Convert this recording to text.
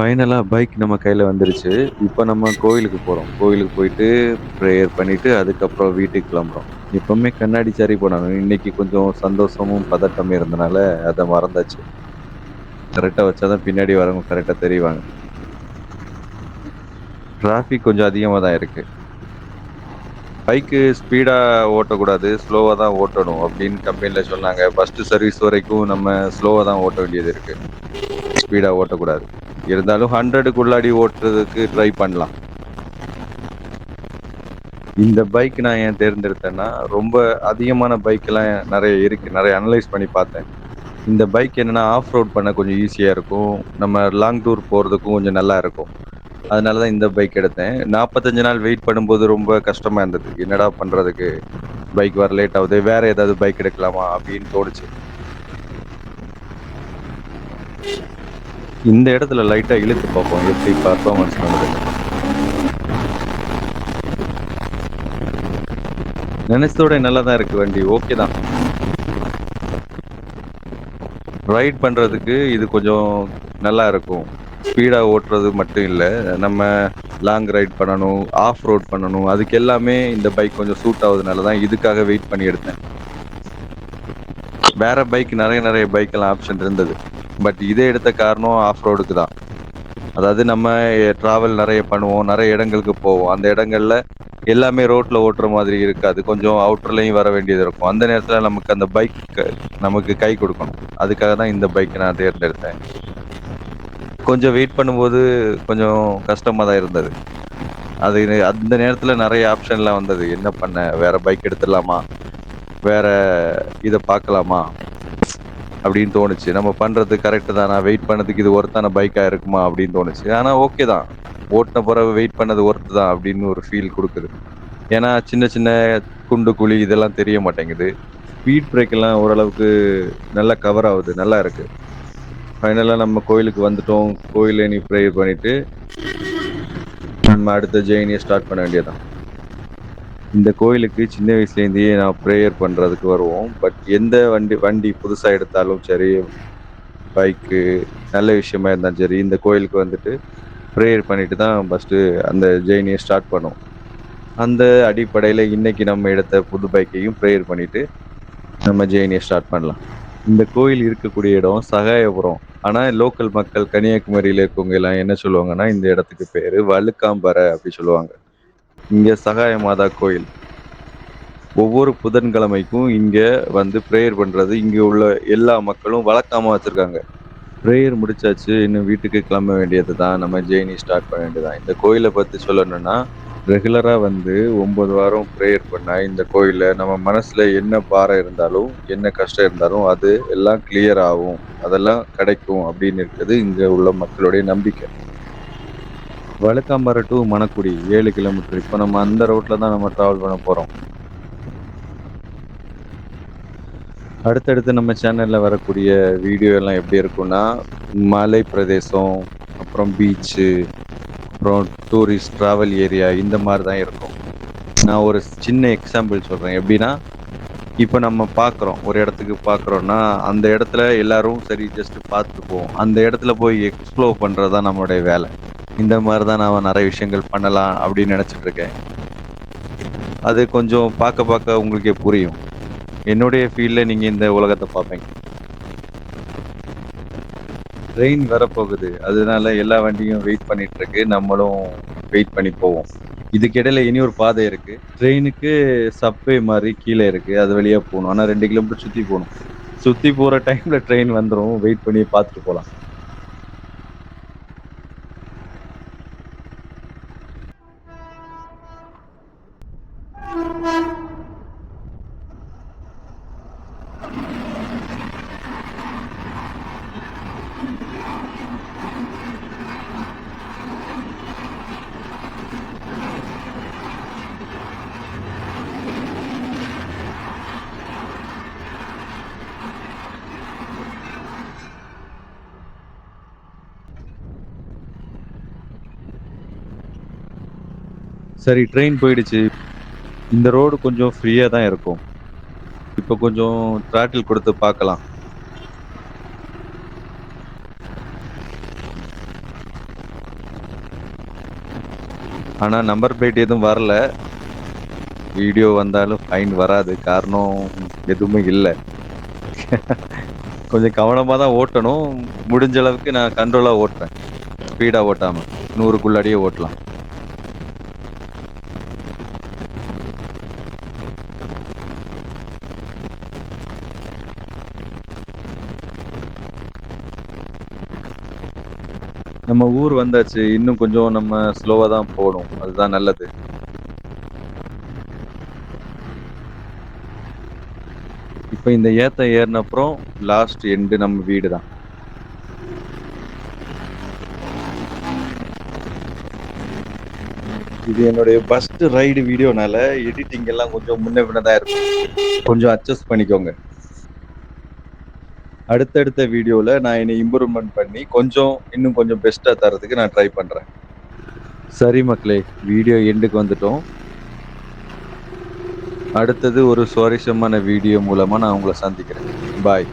ஃபைனலா பைக் நம்ம கையில வந்துருச்சு. இப்ப நம்ம கோயிலுக்கு போறோம். கோயிலுக்கு போயிட்டு பிரேயர் பண்ணிட்டு, அதுக்கப்புறம் வீட்டுக்கு கிளம்புறோம். எப்பவுமே கண்ணாடி சரி பண்ணணும். இன்னைக்கு கொஞ்சம் சந்தோஷமும், பதட்டமும் இருந்தனால அத மறந்தாச்சு. கரெக்ட்டா வச்சா தான் பின்னாடி வரவங்க கரெக்ட்டா தெரிவாங்க. டிராஃபிக் கொஞ்சம் அதிகமா தான் இருக்கு. பைக்கு ஸ்பீடா ஓட்டக்கூடாது. ஸ்லோவா தான் ஓட்டணும் அப்படின்னு கம்பெனில சொன்னாங்க. ஃபர்ஸ்ட் சர்வீஸ் வரைக்கும் நம்ம ஸ்லோவா தான் ஓட்ட வேண்டியது இருக்கு. ஸ்பீடா ஓட்டக்கூடாது. இருந்தாலும் 100க்குள்ளாடி ஓட்டுறதுக்கு ட்ரை பண்ணலாம். இந்த பைக் நான் ஏன் தேர்ந்தெடுத்தேன்னா, ரொம்ப அதிகமான பைக்லாம் நெறைய இருக்கு. நெறைய அனலைஸ் பண்ணி பார்த்தேன். இந்த பைக் என்னன்னா, ஆஃப் ரோட் பண்ண கொஞ்சம் ஈஸியா இருக்கும். நம்ம லாங் டூர் போறதுக்கும் கொஞ்சம் நல்லா இருக்கும். அதனால தான் இந்த பைக் எடுத்தேன். 45 நாள் வெயிட் பண்ணும்போது ரொம்ப கஷ்டமா இருந்தது. என்னடா பண்றதுக்கு? பைக் வர லேட் ஆவுது. வேற ஏதாவது பைக் எடுக்கலாமா? அப்படின்னு தோணுச்சு. இந்த இடத்துல லைட்டா இழுத்து பார்ப்போம். எப்படி பெர்ஃபார்மன்ஸ் பண்ணுதுன்னு. நெனச்சதோட நல்லா தான் இருக்கு வண்டி. ஓகே தான். ரைட் பண்றதுக்கு இது கொஞ்சம் நல்லா இருக்கும். ஸ்பீடா ஓட்டுறது மட்டும் இல்ல. நம்ம லாங் ரைட் பண்ணணும், ஆஃப் ரோட் பண்ணணும். அதுக்கு எல்லாமே இந்த பைக் கொஞ்சம் சூட் ஆகுதுனால தான் இதுக்காக வெயிட் பண்ணி எடுத்தேன். வேற பைக் நெறைய பைக்கெல்லாம் ஆப்ஷன் இருந்தது. பட் இத எடுத்த காரணம் ஆஃப் ரோடுக்கு தான். அதாவது நம்ம டிராவல் நெறைய பண்ணுவோம். நெறைய இடங்களுக்கு போவோம். அந்த இடங்கள்ல எல்லாமே ரோட்ல ஓட்டுற மாதிரி இருக்காது. கொஞ்சம் அவுட்டர்லயும் வர வேண்டியது இருக்கும். அந்த நேரத்துல நமக்கு அந்த பைக் நமக்கு கை குடுக்கணும். அதுக்காக தான் இந்த பைக்க நான் தேர்ந்தெடுத்தேன். கொஞ்சம் வெயிட் பண்ணும்போது கொஞ்சம் கஷ்டமா தான் இருந்தது. அது அந்த நேரத்துல நெறைய ஆப்ஷன்லாம் வந்தது. என்ன பண்ண? வேற பைக் எடுத்துடலாமா? வேற இத பார்க்கலாமா? அப்படின்னு தோணுச்சு. நம்ம பண்றது கரெக்ட் தானா? வெயிட் பண்ணதுக்கு இது ஒர்த்தான பைக்கா இருக்குமா? அப்படின்னு தோணுச்சு. ஆனா ஓகே தான். ஓட்டுன பிறகு வெயிட் பண்ணது ஒர்த் தான் அப்படின்னு ஒரு ஃபீல் குடுக்குது. ஏன்னா சின்ன குண்டு, குழி இதெல்லாம் தெரிய மாட்டேங்குது. ஸ்பீட் பிரேக் எல்லாம் ஓரளவுக்கு நல்லா கவர் ஆவுது. நல்லா இருக்கு. ஃபைனலா நம்ம கோயிலுக்கு வந்துட்டோம். கோயில்ல இனி ப்ரேயர் பண்ணிட்டு, நம்ம அடுத்த ஜெர்னிய ஸ்டார்ட் பண்ண வேண்டியது தான். இந்த கோயிலுக்கு சின்ன வயசுலேருந்தே நான் ப்ரேயர் பண்றதுக்கு வருவோம். பட் எந்த வண்டி வண்டி புதுசா எடுத்தாலும் சரி, பைக்கு நல்ல விஷயமா இருந்தாலும் சரி, இந்த கோயிலுக்கு வந்துட்டு ப்ரேயர் பண்ணிட்டு தான் ஃபர்ஸ்ட்டு அந்த ஜெர்னிய ஸ்டார்ட் பண்ணுவோம். அந்த அடிப்படையில இன்னைக்கு நம்ம எடுத்த புது பைக்கையும் ப்ரேயர் பண்ணிட்டு, நம்ம ஜெர்னிய ஸ்டார்ட் பண்ணலாம். இந்த கோயில் இருக்கக்கூடிய இடம் சகாயபுரம். ஆனா லோக்கல் மக்கள் கன்னியாகுமரியில இருக்கவங்க எல்லாம் என்ன சொல்லுவாங்கன்னா, இந்த இடத்துக்கு பேரு வழுக்காம்பறை அப்படி சொல்லுவாங்க. இங்க சகாய மாதா கோயில். ஒவ்வொரு புதன்கிழமைக்கும் இங்க வந்து பிரேயர் பண்றது இங்க உள்ள எல்லா மக்களும் வழக்கமா வச்சிருக்காங்க. பிரேயர் முடிச்சாச்சு. இன்னும் வீட்டுக்கு கிளம்ப வேண்டியது தான். நம்ம ஜெர்னி ஸ்டார்ட் பண்ண வேண்டியது தான். இந்த கோயில பத்தி சொல்லணும்னா, ரெகுலரா வந்து 9 வாரம் பிரேயர் பண்ணா இந்த கோயில்ல நம்ம மனசுல என்ன பாரம் இருந்தாலும், என்ன கஷ்டம் இருந்தாலும் அது எல்லாம் கிளியர் ஆகும். அதெல்லாம் கிடைக்கும் அப்படின்னு இருக்குது இங்க உள்ள மக்களுடைய நம்பிக்கை. வழுக்காம்பறை டூ மணக்குடி 7 கிலோமீட்டர். இப்ப நம்ம அந்த ரோட்ல தான் நம்ம டிராவல் பண்ண போறோம். அடுத்தடுத்து நம்ம சேனல்ல வரக்கூடிய வீடியோ எல்லாம் எப்படி இருக்கும்னா, மலை பிரதேசம், அப்புறம் பீச்சு, அப்புறம் டூரிஸ்ட் டிராவல் ஏரியா இந்த மாரி தான் இருக்கும். நான் ஒரு சின்ன எக்ஸாம்பிள் சொல்றேன். எப்படின்னா, இப்ப நம்ம பார்க்குறோம். ஒரு இடத்துக்கு பார்க்குறோம்னா, அந்த இடத்துல எல்லாரும் சரி ஜஸ்ட் பார்த்துட்டு போவோம். அந்த இடத்துல போய் எக்ஸ்ப்ளோர் பண்றது தான் நம்மளுடைய வேலை. இந்த மாரி தான் நான் நெறைய விஷயங்கள் பண்ணலாம் அப்படின்னு நெனச்சுட்டு இருக்கேன். அது கொஞ்சம் பார்க்க பார்க்க உங்களுக்கே புரியும். என்னுடைய ஃபீல்ட்ல நீங்க இந்த உலகத்த பார்ப்பீங்க. ட்ரெயின் வரப்போகுது. அதனால எல்லா வண்டியும் வெயிட் பண்ணிட்டு இருக்கு. நம்மளும் வெயிட் பண்ணி போவோம். இதுக்கு இடையில இனி ஒரு பாதை இருக்கு. ட்ரெயினுக்கு சப்வே மாரி கீழ இருக்கு. அது வழியா போணும். ஆனா 2 கிலோமீட்டர் சுத்தி போணும். சுத்தி போற டைம்ல ட்ரெயின் வந்துரும். வெயிட் பண்ணி பார்த்துட்டு போலாம். சரி ட்ரெயின் போயிடுச்சு. இந்த ரோடு கொஞ்சம் ஃப்ரீயா தான் இருக்கும். இப்ப கொஞ்சம் த்ராட்டில் குடுத்து பார்க்கலாம். ஆனா நம்பர் பிளேட் எதுவும் வரல. வீடியோ வந்தாலும் ஃபைன் வராது. காரணம் எதுவுமே இல்ல. கொஞ்சம் கவனமா தான் ஓட்டணும். முடிஞ்ச அளவுக்கு நான் கண்ட்ரோலா ஓட்டுறேன். ஸ்பீடா ஓட்டாம. 100க்குள்ளாடியே ஓட்டலாம். நம்ம ஊர் வந்தாச்சு. இன்னும் கொஞ்சம் நம்ம ஸ்லோவா தான் போணும். அதுதான் நல்லது. இப்ப இந்த ஏத்தம் ஏறுன அப்புறம் லாஸ்ட் எண்டு நம்ம வீடு தான். இது என்னுடைய ஃபர்ஸ்ட் ரைடு வீடியோனால எடிட்டிங் எல்லாம் கொஞ்சம் முன்ன பின்ன தான் இருக்கும். கொஞ்சம் அட்ஜஸ்ட் பண்ணிக்கோங்க. அடுத்தடுத்த வீடியோல நான் என்னை இம்ப்ரூவ்மென்ட் பண்ணி இன்னும் கொஞ்சம் பெஸ்ட்டா தர்றதுக்கு நான் ட்ரை பண்றேன். சரி மக்களே, வீடியோ எண்டுக்கு வந்துட்டோம். அடுத்தது ஒரு சுவாரஸ்யமான வீடியோ மூலமா நான் உங்கள சந்திக்கிறேன். பாய்.